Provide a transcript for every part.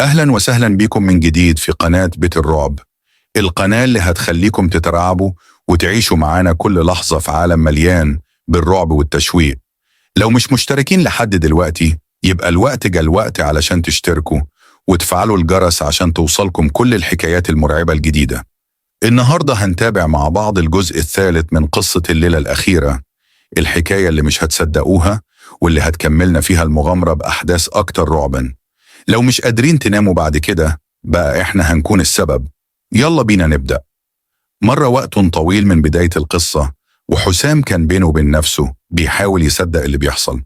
أهلا وسهلا بكم من جديد في قناة بيت الرعب، القناة اللي هتخليكم تترعبوا وتعيشوا معانا كل لحظة في عالم مليان بالرعب والتشويق. لو مش مشتركين لحد دلوقتي يبقى الوقت جا الوقت علشان تشتركوا وتفعلوا الجرس عشان توصلكم كل الحكايات المرعبة الجديدة. النهاردة هنتابع مع بعض الجزء الثالث من قصة الليلة الأخيرة، الحكاية اللي مش هتصدقوها واللي هتكملنا فيها المغامرة بأحداث أكتر رعباً. لو مش قادرين تناموا بعد كده بقى احنا هنكون السبب. يلا بينا نبدأ. مر وقت طويل من بداية القصة، وحسام كان بينه وبين نفسه بيحاول يصدق اللي بيحصل.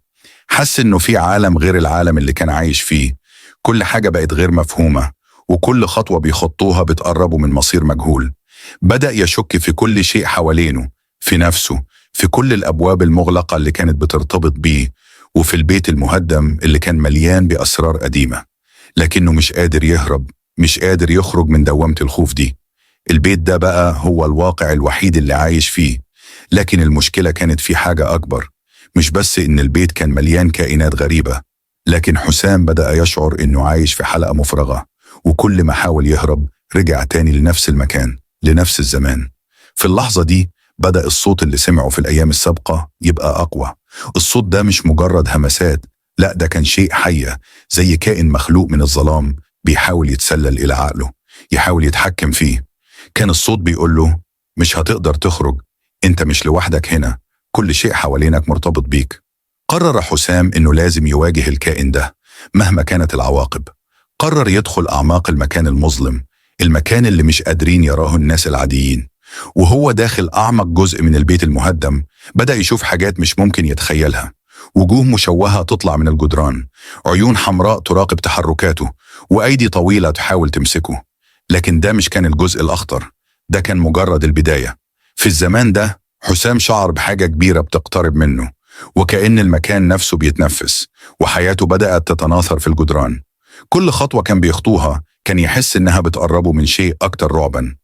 حس انه في عالم غير العالم اللي كان عايش فيه، كل حاجة بقت غير مفهومة، وكل خطوة بيخطوها بتقربه من مصير مجهول. بدأ يشك في كل شيء حوالينه، في نفسه، في كل الأبواب المغلقة اللي كانت بترتبط بيه، وفي البيت المهدم اللي كان مليان بأسرار قديمة. لكنه مش قادر يهرب، مش قادر يخرج من دوامة الخوف دي. البيت ده بقى هو الواقع الوحيد اللي عايش فيه. لكن المشكلة كانت في حاجة أكبر، مش بس إن البيت كان مليان كائنات غريبة، لكن حسام بدأ يشعر إنه عايش في حلقة مفرغة، وكل ما حاول يهرب رجع تاني لنفس المكان، لنفس الزمان. في اللحظة دي بدأ الصوت اللي سمعه في الأيام السابقة يبقى أقوى. الصوت ده مش مجرد همسات، لا ده كان شيء حي، زي كائن مخلوق من الظلام بيحاول يتسلل إلى عقله، يحاول يتحكم فيه. كان الصوت بيقول له: مش هتقدر تخرج، انت مش لوحدك هنا، كل شيء حوالينك مرتبط بيك. قرر حسام انه لازم يواجه الكائن ده مهما كانت العواقب. قرر يدخل أعماق المكان المظلم، المكان اللي مش قادرين يراه الناس العاديين. وهو داخل أعمق جزء من البيت المهدم بدأ يشوف حاجات مش ممكن يتخيلها. وجوه مشوهة تطلع من الجدران، عيون حمراء تراقب تحركاته، وأيدي طويلة تحاول تمسكه. لكن ده مش كان الجزء الأخطر، ده كان مجرد البداية. في الزمان ده حسام شعر بحاجة كبيرة بتقترب منه، وكأن المكان نفسه بيتنفس، وحياته بدأت تتناثر في الجدران. كل خطوة كان بيخطوها كان يحس إنها بتقربه من شيء أكتر رعبا.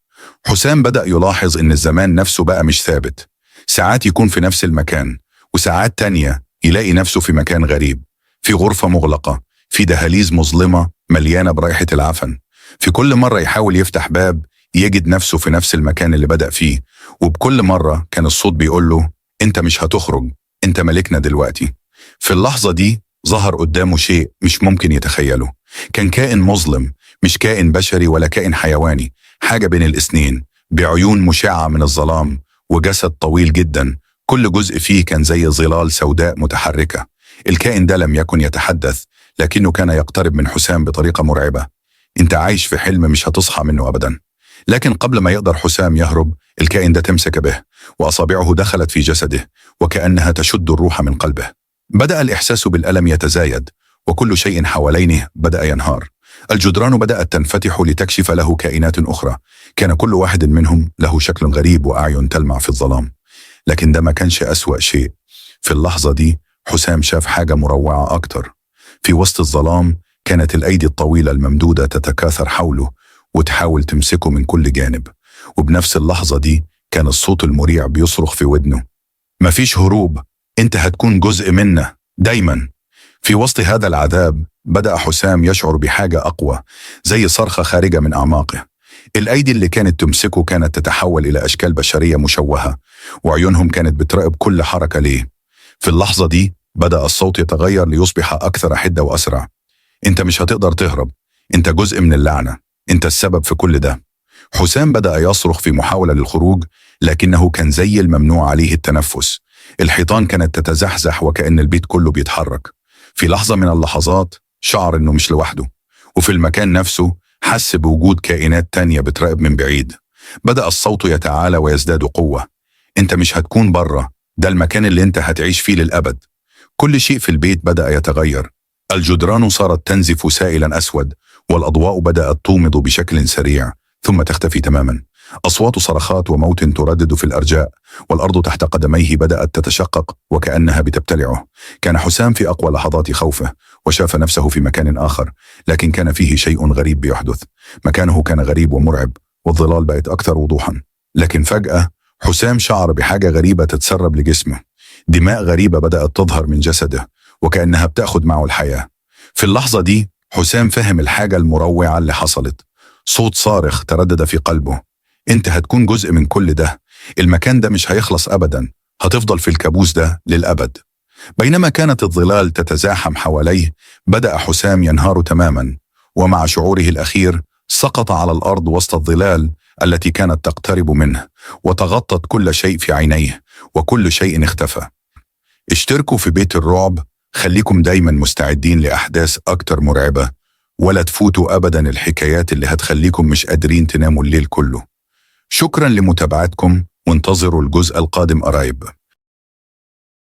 حسام بدأ يلاحظ إن الزمان نفسه بقى مش ثابت، ساعات يكون في نفس المكان، وساعات تانية يلاقي نفسه في مكان غريب، في غرفة مغلقة، في دهاليز مظلمة مليانة برائحة العفن. في كل مرة يحاول يفتح باب يجد نفسه في نفس المكان اللي بدأ فيه، وبكل مرة كان الصوت بيقول له: انت مش هتخرج، انت ملكنا دلوقتي. في اللحظة دي ظهر قدامه شيء مش ممكن يتخيله. كان كائن مظلم، مش كائن بشري ولا كائن حيواني، حاجة بين الاثنين، بعيون مشعة من الظلام، وجسد طويل جدا، كل جزء فيه كان زي ظلال سوداء متحركة. الكائن ده لم يكن يتحدث، لكنه كان يقترب من حسام بطريقة مرعبة. انت عايش في حلم مش هتصحى منه أبدا. لكن قبل ما يقدر حسام يهرب، الكائن ده تمسك به، وأصابعه دخلت في جسده وكأنها تشد الروح من قلبه. بدأ الإحساس بالألم يتزايد، وكل شيء حوالينه بدأ ينهار. الجدران بدأت تنفتح لتكشف له كائنات أخرى، كان كل واحد منهم له شكل غريب وأعين تلمع في الظلام. لكن ده ما كانش أسوأ شيء. في اللحظة دي حسام شاف حاجة مروعة أكتر. في وسط الظلام كانت الأيدي الطويلة الممدودة تتكاثر حوله وتحاول تمسكه من كل جانب. وبنفس اللحظة دي كان الصوت المريع بيصرخ في ودنه: مفيش هروب، انت هتكون جزء منا دايما. في وسط هذا العذاب بدأ حسام يشعر بحاجة أقوى، زي صرخة خارجة من أعماقه. الأيدي اللي كانت تمسكه كانت تتحول إلى أشكال بشرية مشوهة، وعيونهم كانت بتراقب كل حركة ليه. في اللحظة دي بدأ الصوت يتغير ليصبح أكثر حدة وأسرع: أنت مش هتقدر تهرب، أنت جزء من اللعنة، أنت السبب في كل ده. حسام بدأ يصرخ في محاولة للخروج، لكنه كان زي الممنوع عليه التنفس. الحيطان كانت تتزحزح وكأن البيت كله بيتحرك. في لحظة من اللحظات شعر إنه مش لوحده، وفي المكان نفسه حس بوجود كائنات تانية بتراقب من بعيد. بدأ الصوت يتعالى ويزداد قوة: أنت مش هتكون بره، ده المكان اللي أنت هتعيش فيه للأبد. كل شيء في البيت بدأ يتغير. الجدران صارت تنزف سائلا أسود، والأضواء بدأت تومض بشكل سريع ثم تختفي تماما. أصوات صرخات وموت تردد في الأرجاء، والأرض تحت قدميه بدأت تتشقق وكأنها بتبتلعه. كان حسام في أقوى لحظات خوفه، وشاف نفسه في مكان آخر، لكن كان فيه شيء غريب بيحدث. مكانه كان غريب ومرعب، والظلال بقت أكثر وضوحا. لكن فجأة حسام شعر بحاجة غريبة تتسرب لجسمه. دماء غريبة بدأت تظهر من جسده، وكأنها بتأخذ معه الحياة. في اللحظة دي حسام فهم الحاجة المروعة اللي حصلت. صوت صارخ تردد في قلبه: انت هتكون جزء من كل ده، المكان ده مش هيخلص أبدا، هتفضل في الكابوس ده للأبد. بينما كانت الظلال تتزاحم حواليه، بدأ حسام ينهار تماما، ومع شعوره الأخير سقط على الأرض وسط الظلال التي كانت تقترب منه، وتغطت كل شيء في عينيه، وكل شيء اختفى. اشتركوا في بيت الرعب، خليكم دايما مستعدين لأحداث أكتر مرعبة، ولا تفوتوا أبدا الحكايات اللي هتخليكم مش قادرين تناموا الليل كله. شكرا لمتابعتكم، وانتظروا الجزء القادم قريب.